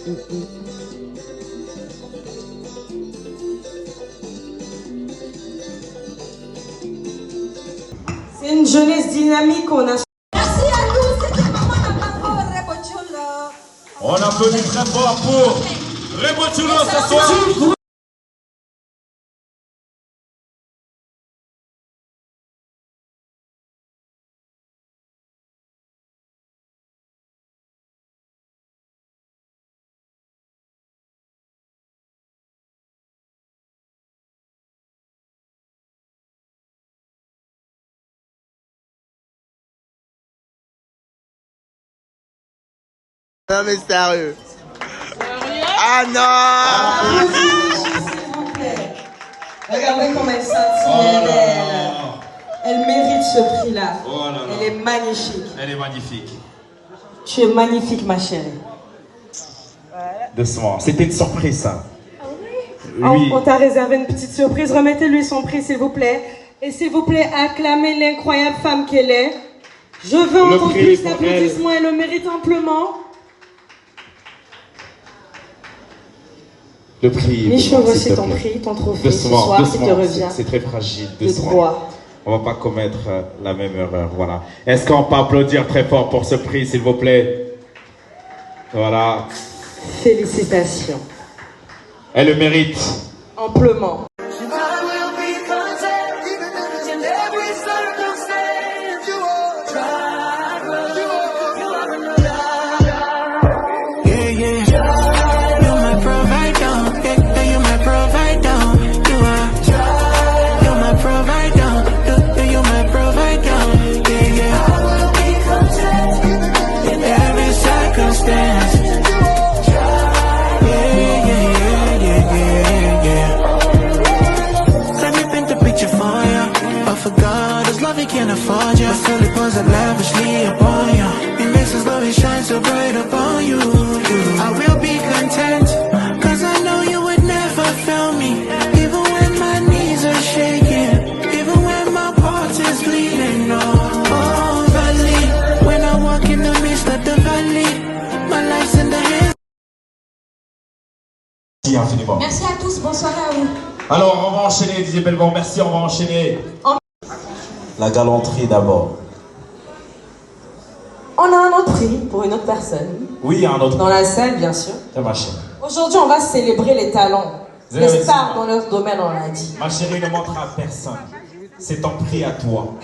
C'est une jeunesse dynamique, on a... On applaudit très fort pour Rebochulo ce soir. Non mais sérieux. Ah non. S'il vous plaît. Regardez comme elle s'intime. Elle mérite ce prix-là. Oh là là. Elle est magnifique. Elle est magnifique. Tu es magnifique, ma chérie. Doucement. C'était une surprise, ça. Oui. On t'a réservé une petite surprise. Remettez-lui son prix, s'il vous plaît. Et s'il vous plaît, acclamez l'incroyable femme qu'elle est. Je veux entendre plus d'applaudissements. Elle le mérite amplement. Le prix. Michel, voici ton prix, ton trophée ce soir qui te revient. C'est très fragile. De droit. On va pas commettre la même erreur. Voilà. Est-ce qu'on peut applaudir très fort pour ce prix, s'il vous plaît? Voilà. Félicitations. Elle le mérite. Amplement. Can't afford you. So it pours up lavishly upon you. It makes us glory shine so bright upon you. I will be content, cause I know you would never fail me. Even when my knees are shaking, even when my heart is bleeding. Oh, valley, when I walk in the midst of the valley, my life's in the hands. Merci infiniment. Merci à tous, bonsoir à vous. Alors, on va enchaîner, Didier Belvon. Merci, on va enchaîner. La galanterie d'abord. On a un autre prix pour une autre personne. Oui, il y a un autre. Dans la salle, bien sûr. C'est ma chérie. Aujourd'hui, on va célébrer les talents. Les stars dans leur domaine, on l'a dit. Ma chérie ne montre à personne. C'est ton prix à toi.